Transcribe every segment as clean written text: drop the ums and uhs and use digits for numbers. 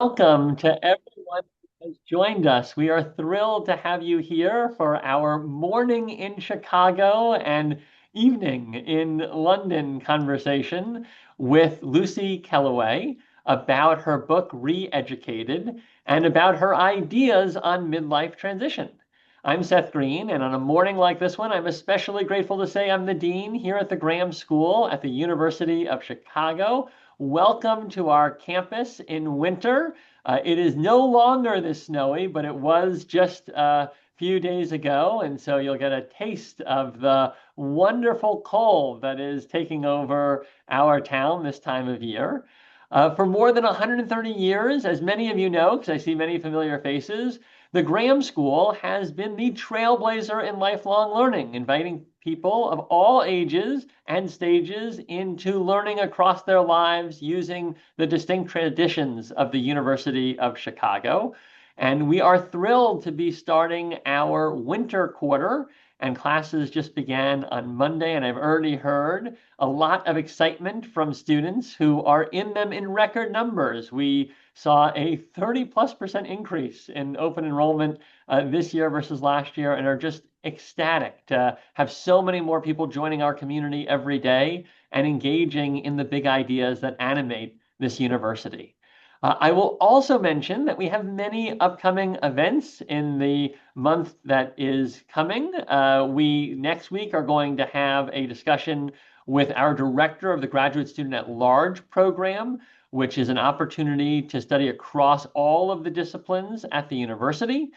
Welcome to everyone who has joined us. We are thrilled to have you here for our morning in Chicago and evening in London conversation with Lucy Kellaway about her book Re-Educated and about her ideas on midlife transition. I'm Seth Green, and on a morning like this one, I'm especially grateful to say I'm the dean here at the Graham School at the University of Chicago. Welcome to our campus in winter. It is no longer this snowy, but it was just a few days ago. And so you'll get a taste of the wonderful cold that is taking over our town this time of year. For more than 130 years, as many of you know, because I see many familiar faces, the Graham School has been the trailblazer in lifelong learning, inviting people of all ages and stages into learning across their lives using the distinct traditions of the University of Chicago. And we are thrilled to be starting our winter quarter, and classes just began on Monday, and I've already heard a lot of excitement from students who are in them in record numbers. We saw a 30+% increase in open enrollment this year versus last year and are just ecstatic to have so many more people joining our community every day and engaging in the big ideas that animate this university. I will also mention that we have many upcoming events in the month that is coming. We next week are going to have a discussion with our director of the Graduate Student at Large program, which is an opportunity to study across all of the disciplines at the university.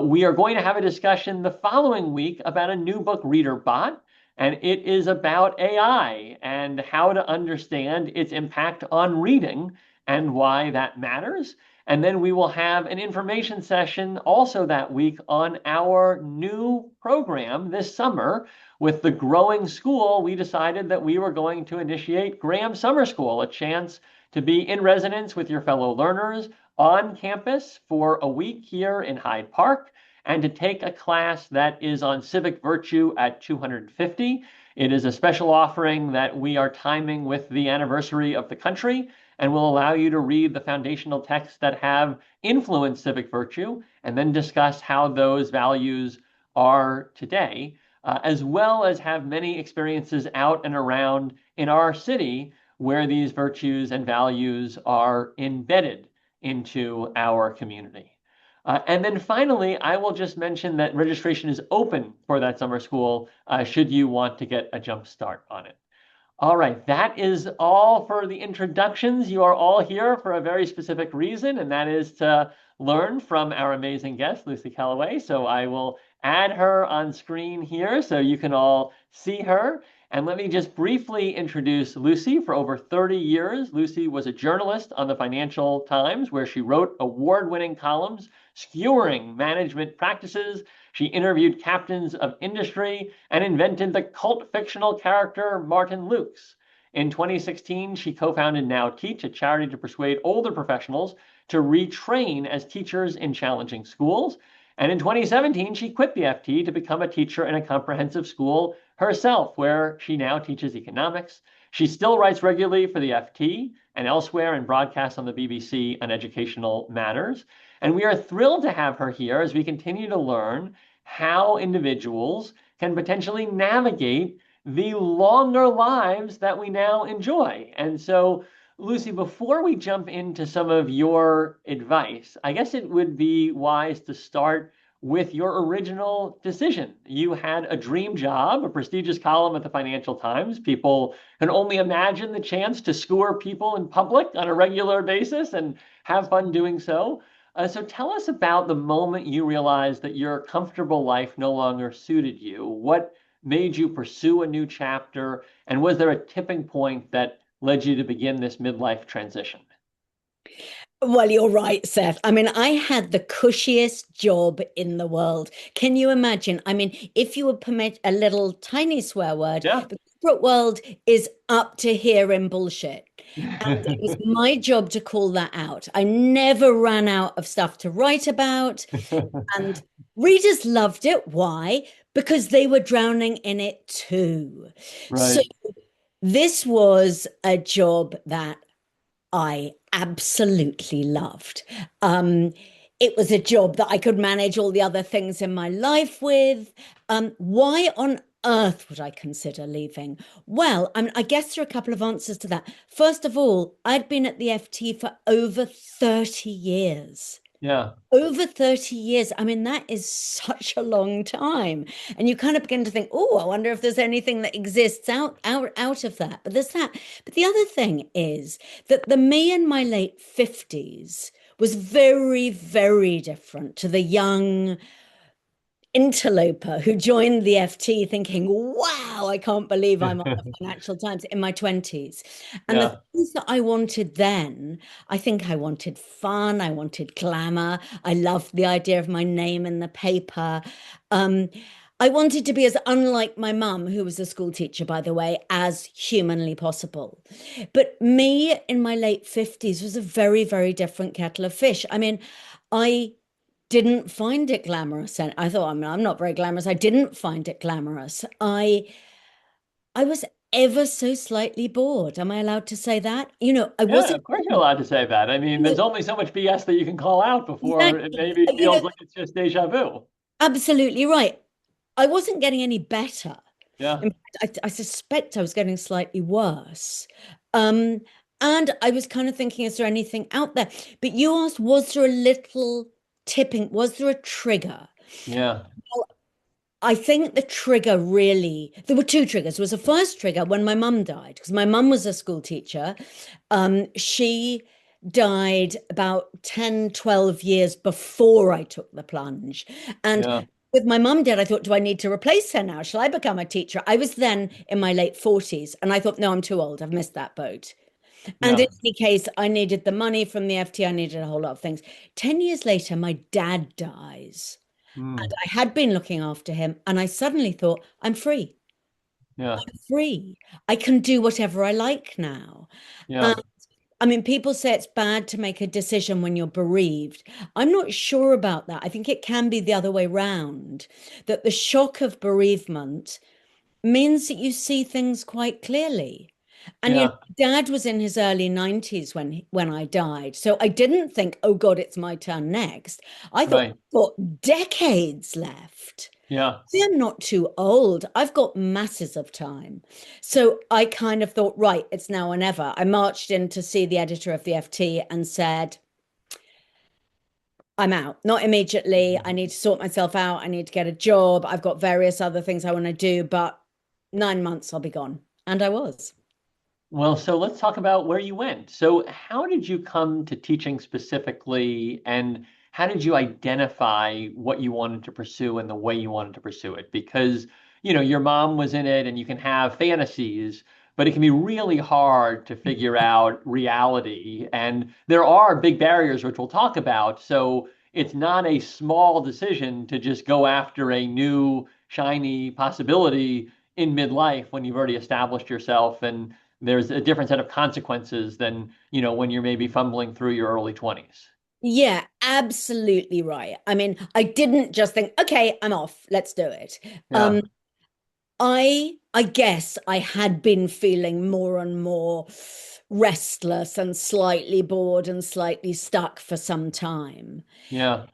We are going to have a discussion the following week about a new book, Reader Bot, and it is about AI and how to understand its impact on reading and why that matters. And then we will have an information session also that week on our new program this summer. With the growing school, we decided that we were going to initiate Graham Summer School, a chance to be in residence with your fellow learners on campus for a week here in Hyde Park and to take a class that is on civic virtue at 250. It is a special offering that we are timing with the anniversary of the country and will allow you to read the foundational texts that have influenced civic virtue and then discuss how those values are today, as well as have many experiences out and around in our city where these virtues and values are embedded into our community. And then finally, I will just mention that registration is open for that summer school should you want to get a jump start on it. All right, that is all for the introductions. You are all here for a very specific reason, and that is to learn from our amazing guest, Lucy Kellaway. So I will add her on screen here so you can all see her. And let me just briefly introduce Lucy. For over 30 years, Lucy was a journalist on the Financial Times, where she wrote award-winning columns skewering management practices. She interviewed captains of industry and invented the cult fictional character Martin Lukes. In 2016, she co-founded Now Teach, a charity to persuade older professionals to retrain as teachers in challenging schools. And in 2017, she quit the FT to become a teacher in a comprehensive school herself, where she now teaches economics. She still writes regularly for the FT and elsewhere and broadcasts on the BBC on educational matters. And we are thrilled to have her here as we continue to learn how individuals can potentially navigate the longer lives that we now enjoy. And so, Lucy, before we jump into some of your advice, I guess it would be wise to start with your original decision. You had a dream job, a prestigious column at the Financial Times. People can only imagine the chance to skewer people in public on a regular basis and have fun doing so. So tell us about the moment you realized that your comfortable life no longer suited you. What made you pursue a new chapter? And was there a tipping point that led you to begin this midlife transition? Well, you're right, Seth. I mean, I had the cushiest job in the world. Can you imagine? I mean, if you would permit a little tiny swear word, Yeah. the corporate world is up to here in bullshit. And it was my job to call that out. I never ran out of stuff to write about, and readers loved it. Why? Because they were drowning in it too. So Right. this was a job that I absolutely loved. Um, it was a job that I could manage all the other things in my life with. Why on earth would I consider leaving? Well, I guess there are a couple of answers to that. First of all, I'd been at the FT for over 30 years. Yeah. Over 30 years. I mean, that is such a long time. And you kind of begin to think, oh, I wonder if there's anything that exists out of that. But there's that. But the other thing is that the me in my late 50s was very, very different to the young interloper who joined the FT thinking, wow, I can't believe I'm on the Financial Times in my 20s. And the Yeah. things that I wanted then, I think I wanted fun, I wanted glamour, I loved the idea of my name in the paper. Um, I wanted to be as unlike my mum, who was a school teacher, by the way, as humanly possible. But me in my late 50s was a very, very different kettle of fish. I mean, I didn't find it glamorous. And I thought, I'm not very glamorous. I didn't find it glamorous. I was ever so slightly bored. Am I allowed to say that? I Yeah, wasn't, of course you're allowed to say that. I mean, you know, there's only so much BS that you can call out before it exactly, maybe feels like it's just deja vu. absolutely right. I wasn't getting any better. Yeah. In fact, I suspect I was getting slightly worse. Um, and I was kind of thinking, is there anything out there? But you asked, was there a little tipping? Was there a trigger? Yeah. I think the trigger really, there were two triggers. There was a first trigger when my mum died, because my mum was a school teacher. She died about 10, 12 years before I took the plunge. And Yeah. with my mum dead, I thought, do I need to replace her now? Shall I become a teacher? I was then in my late 40s, and I thought, no, I'm too old. I've missed that boat. And in Yeah. any case, I needed the money from the FT. I needed a whole lot of things. 10 years later, my dad dies. And Mm. I had been looking after him, and I suddenly thought, I'm free. Yeah. I'm free. I can do whatever I like now. And Yeah. I mean, people say it's bad to make a decision when you're bereaved. I'm not sure about that. I think it can be the other way round, that the shock of bereavement means that you see things quite clearly. And Yeah. Dad was in his early 90s when I died. So I didn't think, oh God, it's my turn next. I thought, Right. I've got decades left. Yeah. I'm not too old. I've got masses of time. So I kind of thought, right, it's now or never. I marched in to see the editor of the FT and said, I'm out. Not immediately. I need to sort myself out. I need to get a job. I've got various other things I want to do, but 9 months I'll be gone. And I was. Well, so let's talk about where you went. So, how did you come to teaching specifically, and how did you identify what you wanted to pursue and the way you wanted to pursue it? Because, your mom was in it and you can have fantasies, but it can be really hard to figure out reality. And there are big barriers, which we'll talk about. So, it's not a small decision to just go after a new, shiny possibility in midlife when you've already established yourself and there's a different set of consequences than, when you're maybe fumbling through your early 20s. Yeah, absolutely right. I mean, I didn't just think, okay, I'm off. Let's do it. Yeah. Um, I guess I had been feeling more and more restless and slightly bored and slightly stuck for some time. Yeah.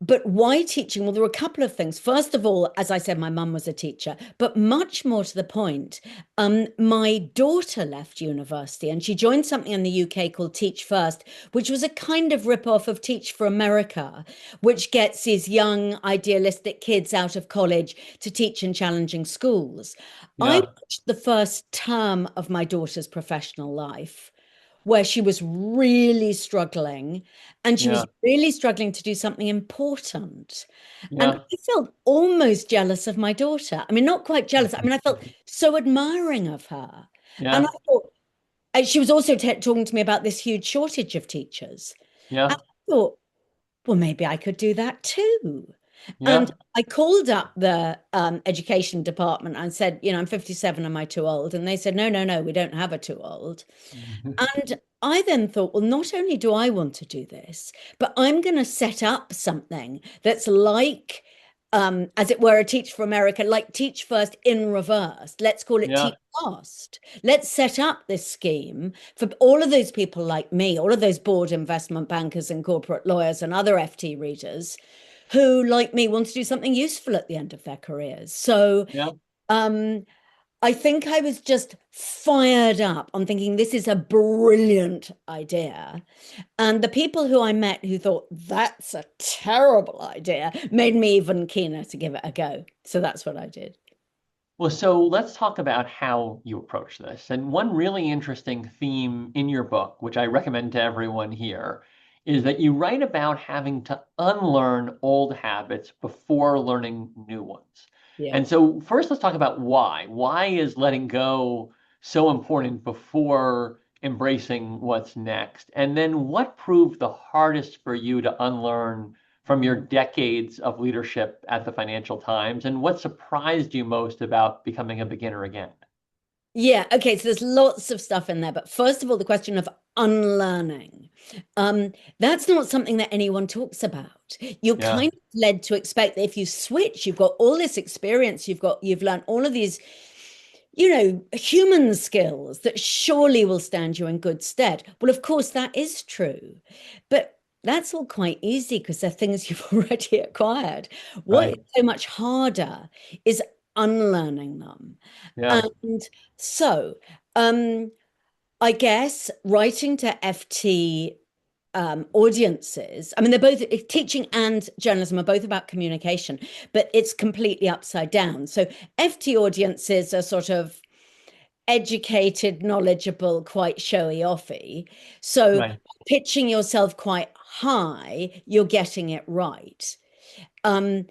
But why teaching? Well, there were a couple of things. First of all, as I said, my mum was a teacher, but much more to the point, my daughter left university and she joined something in the UK called Teach First, which was a kind of rip-off of Teach for America, which gets these young, idealistic kids out of college to teach in challenging schools. I Yeah. watched the first term of my daughter's professional life where she was really struggling and she was Yeah. really struggling to do something important. And Yeah. I felt almost jealous of my daughter. I mean, not quite jealous. I mean, I felt so admiring of her. And I Yeah. thought, and she was also talking to me about this huge shortage of teachers. And Yeah. I thought, well, maybe I could do that too. And Yeah. I called up the education department and said, I'm 57, am I too old? And they said, no, no, no, we don't have a too old. And I then thought, well, not only do I want to do this, but I'm going to set up something that's like as it were, a Teach for America, like Teach First in reverse. Let's call it Yeah. Teach Last. Let's set up this scheme for all of those people like me, all of those bored investment bankers and corporate lawyers and other FT readers who, like me, want to do something useful at the end of their careers. So Yeah. um, I think I was just fired up on thinking this is a brilliant idea. And the people who I met who thought that's a terrible idea made me even keener to give it a go. So that's what I did. Well, so let's talk about how you approach this. And one really interesting theme in your book, which I recommend to everyone here, is that you write about having to unlearn old habits before learning new ones. Yeah. And so, first, let's talk about why. Why is letting go so important before embracing what's next? And then, what proved the hardest for you to unlearn from your decades of leadership at the Financial Times, and what surprised you most about becoming a beginner again? Yeah. Okay. So there's lots of stuff in there. But first of all, the question of unlearning. That's not something that anyone talks about. You're Yeah, kind of led to expect that if you switch, you've got all this experience, you've learned all of these, human skills that surely will stand you in good stead. Well, of course, that is true. But that's all quite easy because they're things you've already acquired. What is right. so much harder is unlearning them. Yeah, And so, um, I guess writing to FT audiences, I mean, they're both teaching and journalism are both about communication, but it's completely upside down. So, FT audiences are sort of educated, knowledgeable, quite showy offy. So, right. pitching yourself quite high, you're getting it right. Um,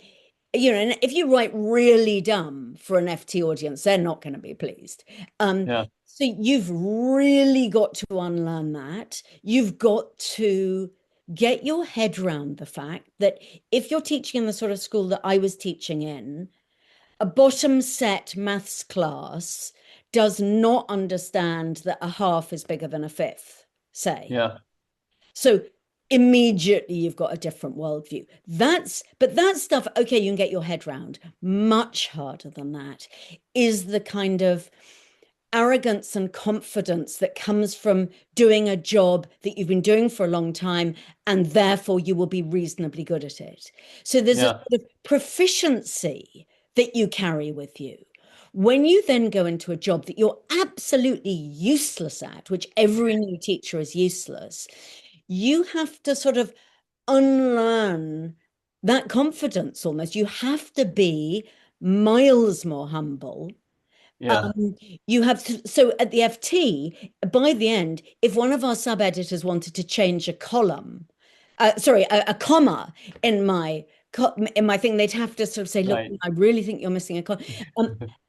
and if you write really dumb for an FT audience, they're not going to be pleased. Yeah, So you've really got to unlearn that. You've got to get your head around the fact that if you're teaching in the sort of school that I was teaching in, a bottom set maths class does not understand that a half is bigger than a fifth, say. yeah, So immediately you've got a different worldview. But that stuff, okay, you can get your head round. Much harder than that is the kind of arrogance and confidence that comes from doing a job that you've been doing for a long time, and therefore you will be reasonably good at it. So there's a yeah, sort of proficiency that you carry with you. When you then go into a job that you're absolutely useless at, which every new teacher is useless, you have to sort of unlearn that confidence almost. You have to be miles more humble. yeah, um, you have to, so at the FT, by the end, if one of our sub editors wanted to change a column, sorry, a comma in my thing, they'd have to sort of say, "Look, right. I really think you're missing a column."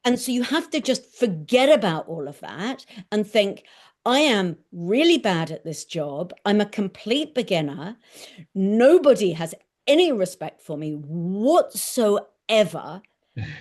And so you have to just forget about all of that and think, "I am really bad at this job. I'm a complete beginner. Nobody has any respect for me whatsoever."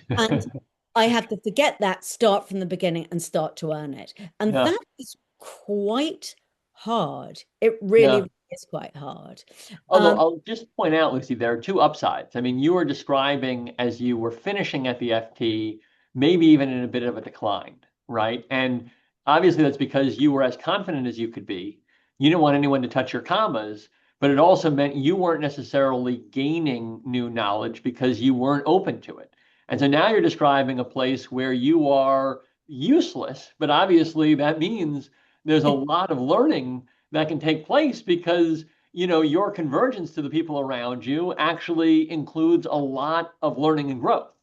And I have to forget that, start from the beginning and start to earn it. And Yeah, that is quite hard. It really yeah. is quite hard. Although Um, I'll just point out, Lucy, there are two upsides. I mean, you were describing as you were finishing at the FT, maybe even in a bit of a decline, right? And obviously that's because you were as confident as you could be. You didn't want anyone to touch your commas, but it also meant you weren't necessarily gaining new knowledge because you weren't open to it. And so now you're describing a place where you are useless, but obviously that means there's a lot of learning that can take place because your convergence to the people around you actually includes a lot of learning and growth,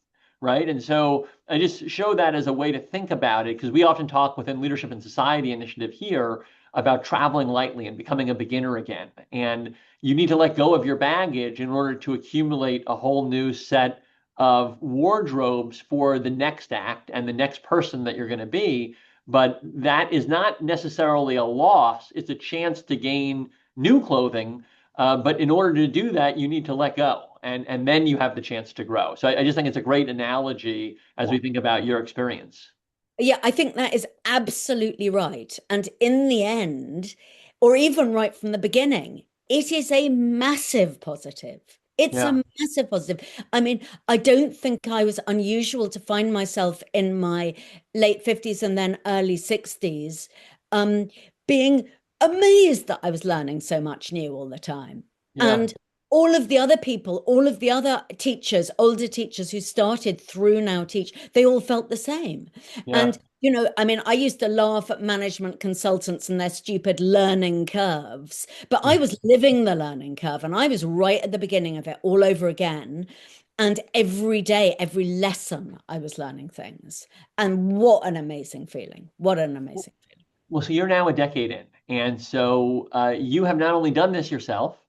right? And so I just show that as a way to think about it because we often talk within Leadership and Society Initiative here about traveling lightly and becoming a beginner again. And you need to let go of your baggage in order to accumulate a whole new set of wardrobes for the next act and the next person that you're going to be. But that is not necessarily a loss. It's a chance to gain new clothing. But in order to do that, you need to let go. And then you have the chance to grow. So I just think it's a great analogy as we think about your experience. yeah, I think that is absolutely right. And in the end, or even right from the beginning, it is a massive positive. It's Yeah. a massive positive. I mean, I don't think I was unusual to find myself in my late 50s and then early 60s, um, being amazed that I was learning so much new all the time. Yeah. And all of the other people, all of the other teachers, older teachers who started through Now Teach, they all felt the same. Yeah. And, I mean, I used to laugh at management consultants and their stupid learning curves, but I was living the learning curve and I was right at the beginning of it all over again. And every day, every lesson, I was learning things. And what an amazing feeling. What an amazing feeling. Well, so you're now a decade in, and so you have not only done this yourself,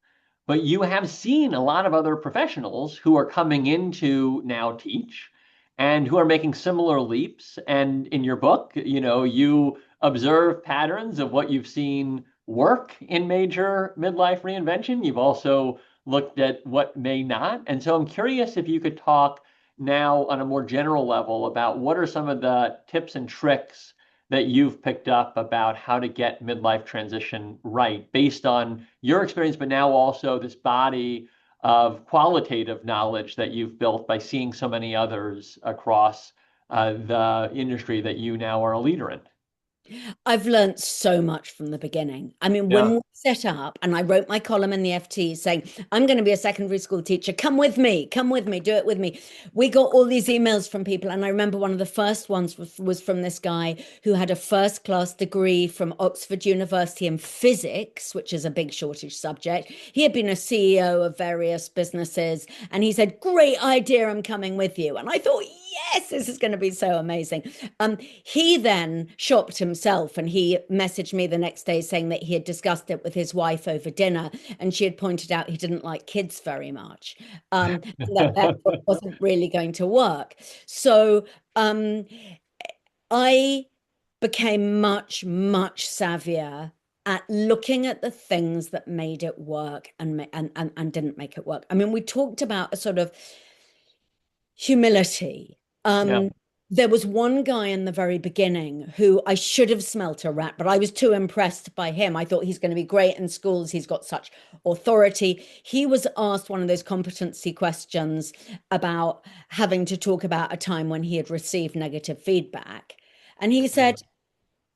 but you have seen a lot of other professionals who are coming into Now Teach and who are making similar leaps. And in your book, you observe patterns of what you've seen work in major midlife reinvention. You've also looked at what may not. And so I'm curious if you could talk now on a more general level about what are some of the tips and tricks that you've picked up about how to get midlife transition right based on your experience, but now also this body of qualitative knowledge that you've built by seeing so many others across the industry that you now are a leader in. I've learned so much from the beginning. I mean, when Yeah. we set up, and I wrote my column in the FT saying, I'm going to be a secondary school teacher. Come with me, do it with me. We got all these emails from people. And I remember one of the first ones was from this guy who had a first class degree from Oxford University in physics, which is a big shortage subject. He had been a CEO of various businesses. And he said, Great idea, I'm coming with you. And I thought, yes, this is going to be so amazing. He then shopped himself and he messaged me the next day saying that he had discussed it with his wife over dinner and she had pointed out he didn't like kids very much, and that therefore wasn't really going to work. So I became much, much savvier at looking at the things that made it work and didn't make it work. I mean, we talked about a sort of humility. Yeah. There was one guy in the very beginning who I should have smelt a rat, but I was too impressed by him. I thought he's going to be great in schools. He's got such authority. He was asked one of those competency questions about having to talk about a time when he had received negative feedback. And he said,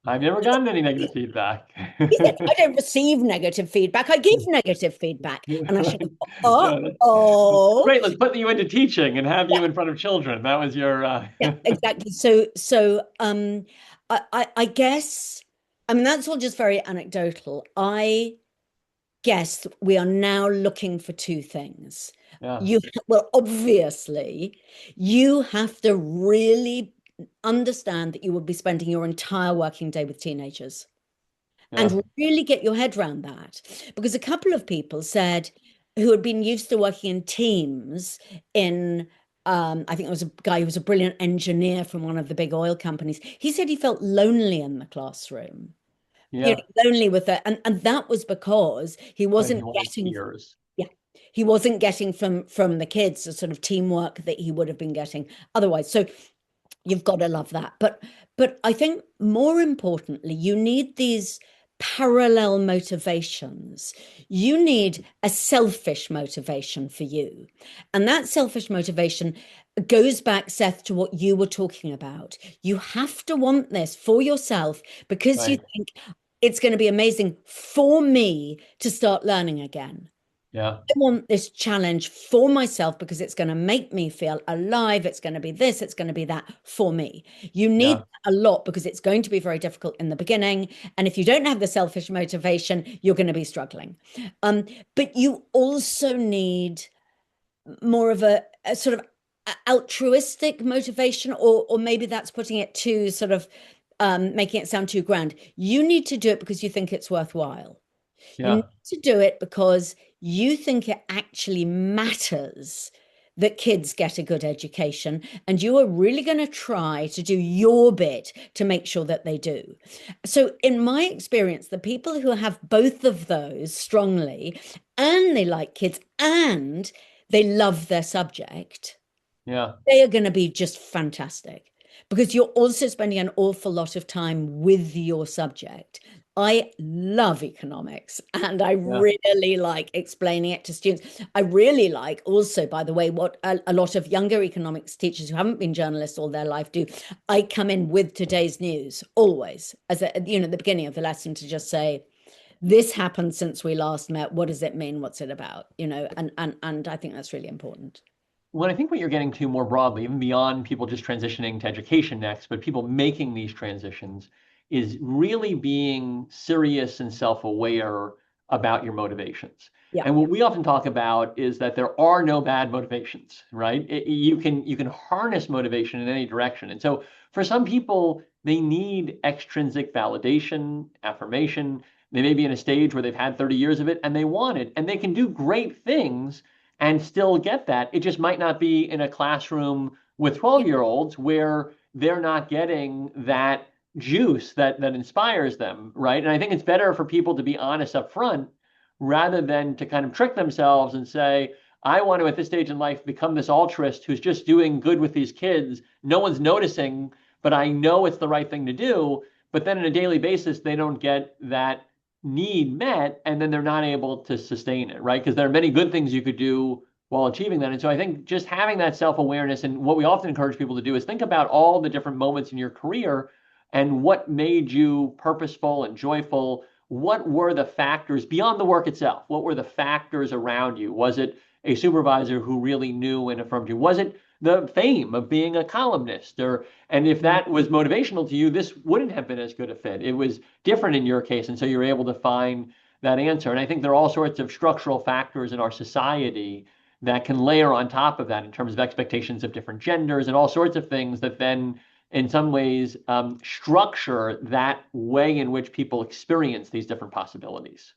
I've never gotten any negative feedback. he said, I don't receive negative feedback. I give negative feedback. And I should have thought, Yeah, oh, great. Let's put you into teaching and have you in front of children. That was your yeah, exactly. So I guess I mean that's all just very anecdotal. I guess we are now looking for two things. yeah, You well, obviously, you have to really understand that you will be spending your entire working day with teenagers yeah, and really get your head around that. Because a couple of people said who had been used to working in teams in I think it was a guy who was a brilliant engineer from one of the big oil companies. He said he felt lonely in the classroom, yeah. lonely with it. And that was because he And wasn't you wanted getting, peers. yeah, he wasn't getting from the kids the sort of teamwork that he would have been getting otherwise. So you've got to love that. But I think more importantly, you need these parallel motivations. You need a selfish motivation for you. And that selfish motivation goes back, Seth, to what you were talking about. You have to want this for yourself because you Right. think it's going to be amazing for me to start learning again. Yeah, I want this challenge for myself because it's going to make me feel alive. It's going to be this, it's going to be that for me. You need yeah, a lot because it's going to be very difficult in the beginning. And if you don't have the selfish motivation, you're going to be struggling. Um, but you also need more of a sort of altruistic motivation, or maybe that's putting it too sort of making it sound too grand. You need to do it because you think it's worthwhile. You need yeah, to do it because you think it actually matters that kids get a good education, and you are really going to try to do your bit to make sure that they do. So, in my experience, the people who have both of those strongly, and they like kids, and they love their subject, yeah, they are going to be just fantastic because you're also spending an awful lot of time with your subject. I love economics and I Yeah. really like explaining it to students. I really like also, by the way, what a lot of younger economics teachers who haven't been journalists all their life do. I come in with today's news always as at the beginning of the lesson to just say, this happened since we last met. What does it mean? What's it about? And I think that's really important. Well, I think what you're getting to more broadly, even beyond people just transitioning to education next, but people making these transitions, is really being serious and self-aware about your motivations. Yeah. And what we often talk about is that there are no bad motivations, right? You can harness motivation in any direction. And so for some people, they need extrinsic validation, affirmation. They may be in a stage where they've had 30 years of it and they want it, and they can do great things and still get that. It just might not be in a classroom with Yeah. 12-year-olds where they're not getting that juice that inspires them, right? And I think it's better for people to be honest up front rather than to kind of trick themselves and say, I want to, at this stage in life, become this altruist who's just doing good with these kids. No one's noticing, but I know it's the right thing to do. But then on a daily basis, they don't get that need met, and then they're not able to sustain it, right? Because there are many good things you could do while achieving that. And so I think just having that self-awareness, and what we often encourage people to do is think about all the different moments in your career and what made you purposeful and joyful. What were the factors beyond the work itself? What were the factors around you? Was it a supervisor who really knew and affirmed you? Was it the fame of being a columnist? And if that was motivational to you, this wouldn't have been as good a fit. It was different in your case. And so you're able to find that answer. And I think there are all sorts of structural factors in our society that can layer on top of that in terms of expectations of different genders and all sorts of things that then, in some ways, structure that way in which people experience these different possibilities.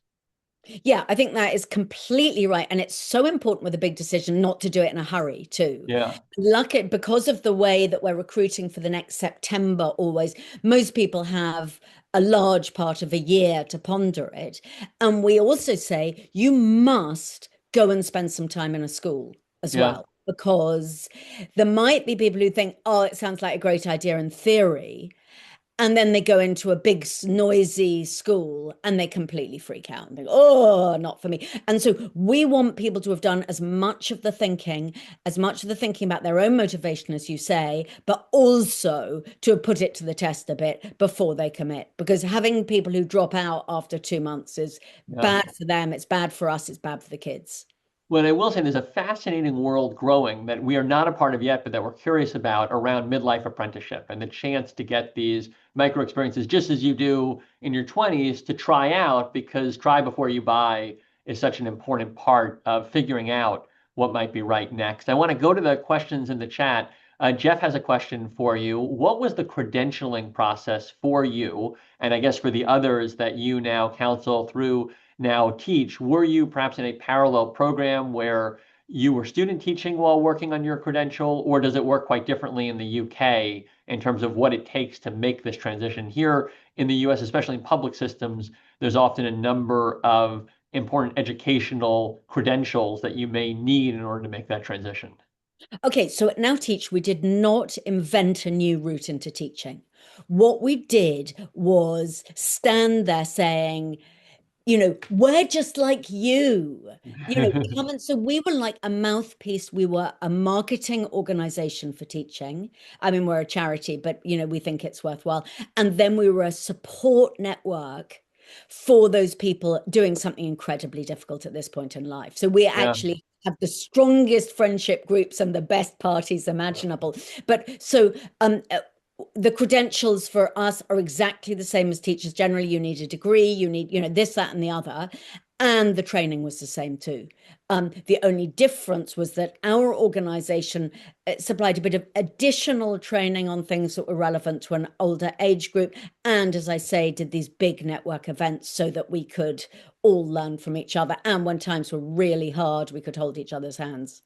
Yeah, I think that is completely right. And it's so important with a big decision not to do it in a hurry, too. Yeah, Lucky because of the way that we're recruiting for the next September, always, most people have a large part of a year to ponder it. And we also say you must go and spend some time in a school as yeah. well, because there might be people who think, oh, it sounds like a great idea in theory. And then they go into a big, noisy school and they completely freak out and think, oh, not for me. And so we want people to have done as much of the thinking about their own motivation, as you say, but also to have put it to the test a bit before they commit. Because having people who drop out after 2 months is Yeah. bad for them, it's bad for us, it's bad for the kids. Well, I will say there's a fascinating world growing that we are not a part of yet, but that we're curious about around midlife apprenticeship and the chance to get these micro experiences just as you do in your 20s to try out, because try before you buy is such an important part of figuring out what might be right next. I want to go to the questions in the chat. Jeff has a question for you. What was the credentialing process for you, and I guess for the others that you now counsel through now teach? Were you perhaps in a parallel program where you were student teaching while working on your credential, or does it work quite differently in the UK in terms of what it takes to make this transition? Here in the US, especially in public systems, there's often a number of important educational credentials that you may need in order to make that transition. Okay, so at Now Teach, we did not invent a new route into teaching. What we did was stand there saying, we're just like you. Come and so we were like a mouthpiece. We were a marketing organization for teaching. I mean, we're a charity, but we think it's worthwhile. And then we were a support network for those people doing something incredibly difficult at this point in life. So we Yeah. actually have the strongest friendship groups and the best parties imaginable. But so the credentials for us are exactly the same as teachers. Generally, you need a degree, you need, this, that, and the other. And the training was the same too. The only difference was that our organization supplied a bit of additional training on things that were relevant to an older age group. And as I say, did these big network events so that we could all learn from each other. And when times were really hard, we could hold each other's hands.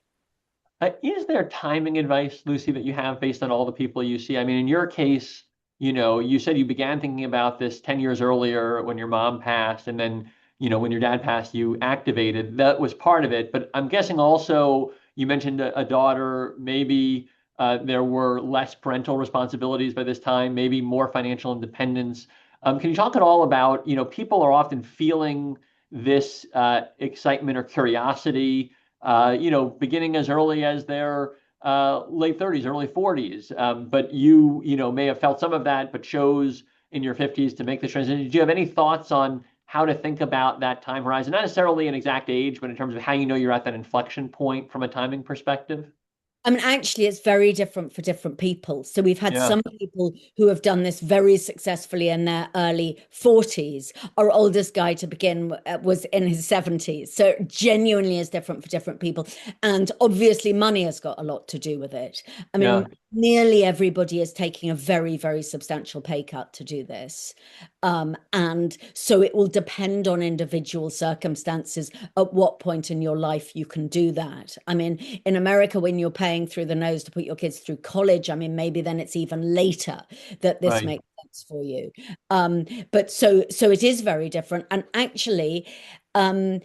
Is there timing advice, Lucy, that you have based on all the people you see? I mean, in your case, you said you began thinking about this 10 years earlier when your mom passed, and then, when your dad passed, you activated. That was part of it. But I'm guessing also you mentioned a daughter, maybe there were less parental responsibilities by this time, maybe more financial independence. Can you talk at all about, people are often feeling this excitement or curiosity, beginning as early as their late 30s, early 40s. But you may have felt some of that, but chose in your 50s to make the transition. Do you have any thoughts on how to think about that time horizon? Not necessarily an exact age, but in terms of how you know you're at that inflection point from a timing perspective? I mean, actually, it's very different for different people. So we've had Yeah, some people who have done this very successfully in their early 40s. Our oldest guy to begin was in his 70s. So it genuinely is different for different people. And obviously, money has got a lot to do with it. I yeah, mean, nearly everybody is taking a very, very substantial pay cut to do this. And so it will depend on individual circumstances at what point in your life you can do that. I mean, in America, when you're paying through the nose to put your kids through college, I mean, maybe then it's even later that this right. makes sense for you. But so it is very different. And actually, um,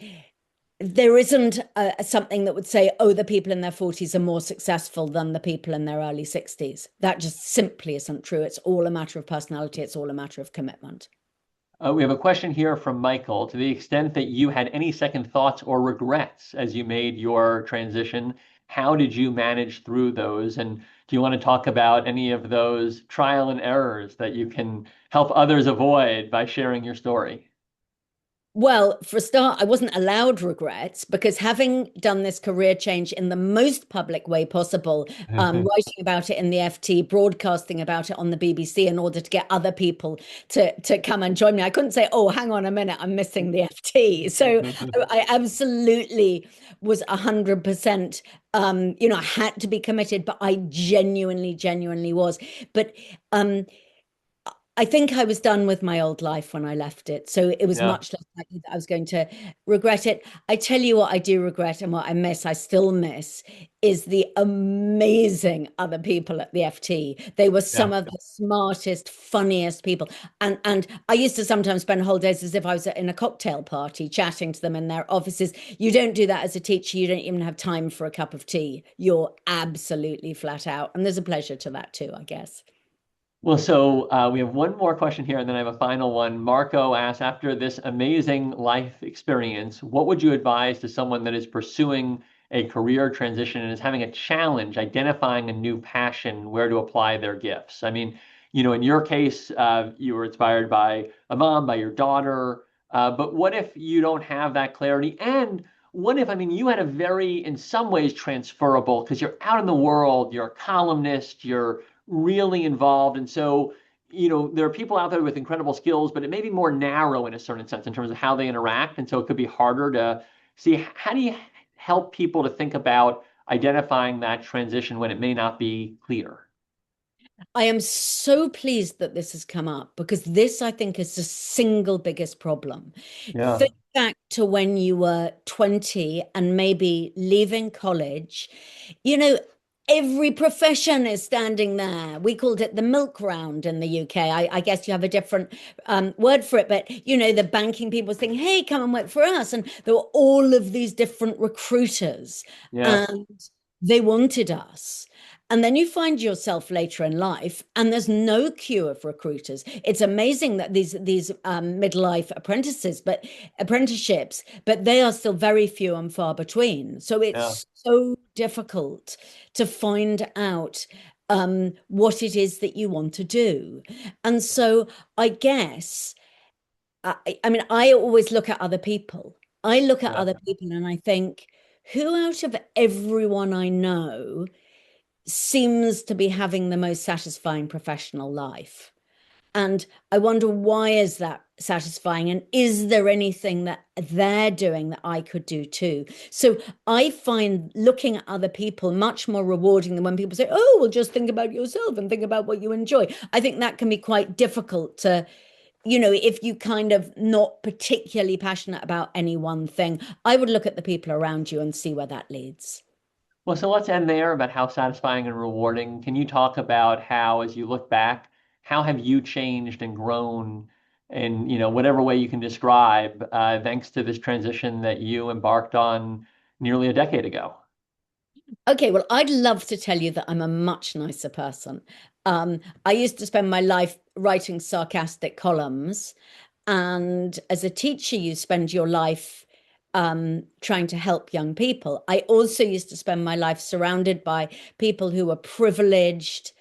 there isn't something that would say, oh, the people in their 40s are more successful than the people in their early 60s. That just simply isn't true. It's all a matter of personality. It's all a matter of commitment. We have a question here from Michael. To the extent that you had any second thoughts or regrets as you made your transition, how did you manage through those? And do you want to talk about any of those trial and errors that you can help others avoid by sharing your story? Well, for a start, I wasn't allowed regrets because having done this career change in the most public way possible, writing about it in the FT, broadcasting about it on the BBC in order to get other people to come and join me, I couldn't say, "Oh, hang on a minute, I'm missing the FT." So I absolutely was 100%. I had to be committed, but I genuinely, genuinely was. But um, I think I was done with my old life when I left it. So it was Yeah, much less likely that I was going to regret it. I tell you what I do regret and what I miss, I still miss, is the amazing other people at the FT. They were yeah. some of the smartest, funniest people. And I used to sometimes spend whole days as if I was in a cocktail party chatting to them in their offices. You don't do that as a teacher. You don't even have time for a cup of tea. You're absolutely flat out. And there's a pleasure to that too, I guess. Well, so we have one more question here, and then I have a final one. Marco asks, after this amazing life experience, what would you advise to someone that is pursuing a career transition and is having a challenge identifying a new passion, where to apply their gifts? I mean, in your case, you were inspired by a mom, by your daughter, but what if you don't have that clarity? And what if, I mean, you had a very, in some ways, transferable, because you're out in the world, you're a columnist, you're really involved. And so, there are people out there with incredible skills, but it may be more narrow in a certain sense in terms of how they interact. And so it could be harder to see how do you help people to think about identifying that transition when it may not be clear. I am so pleased that this has come up because this, I think, is the single biggest problem. Yeah, Think back to when you were 20 and maybe leaving college. You know, every profession is standing there. We called it the milk round in the UK. I guess you have a different word for it, but the banking people saying, "Hey, come and work for us," and there were all of these different recruiters, yeah, and they wanted us. And then you find yourself later in life, and there's no queue of recruiters. It's amazing that these midlife apprenticeships, but they are still very few and far between. So yeah. it's so difficult to find out what it is that you want to do. And so I guess, I mean, I always look at other people. I look at Yeah. other people and I think, who out of everyone I know seems to be having the most satisfying professional life? And I wonder, why is that satisfying? And is there anything that they're doing that I could do too? So I find looking at other people much more rewarding than when people say, oh, well, just think about yourself and think about what you enjoy. I think that can be quite difficult to, if you kind of not particularly passionate about any one thing. I would look at the people around you and see where that leads. Well, so let's end there about how satisfying and rewarding. Can you talk about how, as you look back, how have you changed and grown in, whatever way you can describe, thanks to this transition that you embarked on nearly a decade ago? Okay, well, I'd love to tell you that I'm a much nicer person. I used to spend my life writing sarcastic columns. And as a teacher, you spend your life trying to help young people. I also used to spend my life surrounded by people who were privileged,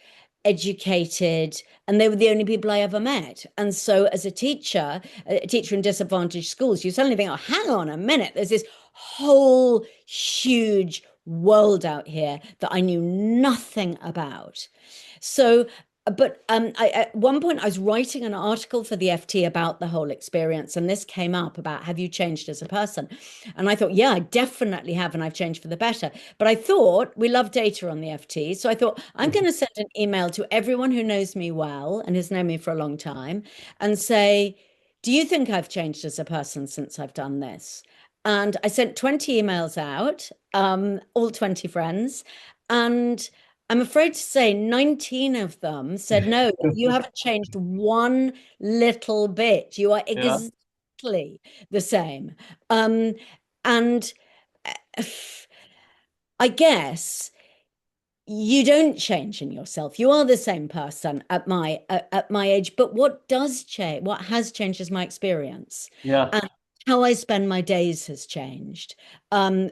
educated, and they were the only people I ever met. And so, as a teacher in disadvantaged schools, you suddenly think, oh, hang on a minute, there's this whole huge world out here that I knew nothing about. So, at one point I was writing an article for the FT about the whole experience, and this came up about have you changed as a person? And I thought, yeah, I definitely have, and I've changed for the better. But I thought we love data on the FT, so I thought I'm going to send an email to everyone who knows me well and has known me for a long time, and say, do you think I've changed as a person since I've done this? And I sent 20 emails out, all 20 friends, and I'm afraid to say 19 of them said, no, you haven't changed one little bit. You are Yeah. exactly the same. Um, and uh, I guess you don't change in yourself. You are the same person at my age. But what does change, what has changed is my experience. Yeah. And how I spend my days has changed.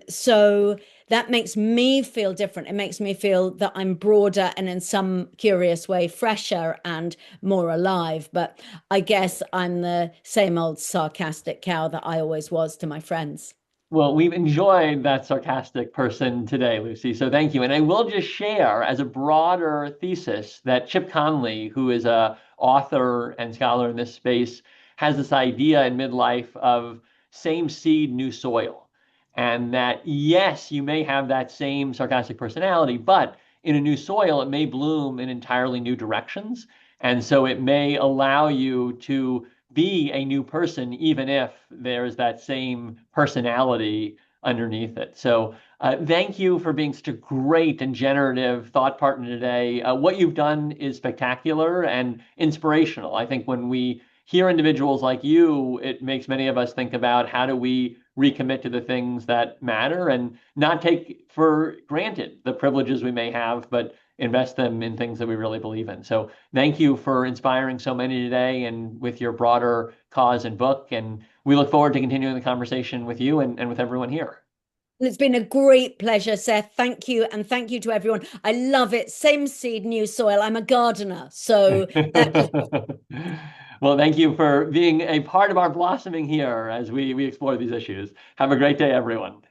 So that makes me feel different. It makes me feel that I'm broader and in some curious way fresher and more alive. But I guess I'm the same old sarcastic cow that I always was to my friends. Well, we've enjoyed that sarcastic person today, Lucy. So thank you. And I will just share as a broader thesis that Chip Conley, who is a author and scholar in this space, has this idea in midlife of same seed, new soil. And that, yes, you may have that same sarcastic personality, but in a new soil, it may bloom in entirely new directions. And so it may allow you to be a new person, even if there's that same personality underneath it. So, thank you for being such a great and generative thought partner today. What you've done is spectacular and inspirational. I think when we hear individuals like you, it makes many of us think about how do we recommit to the things that matter and not take for granted the privileges we may have, but invest them in things that we really believe in. So thank you for inspiring so many today and with your broader cause and book. And we look forward to continuing the conversation with you and with everyone here. It's been a great pleasure, Seth. Thank you. And thank you to everyone. I love it. Same seed, new soil. I'm a gardener. So that just Well, thank you for being a part of our blossoming here as we explore these issues. Have a great day, everyone.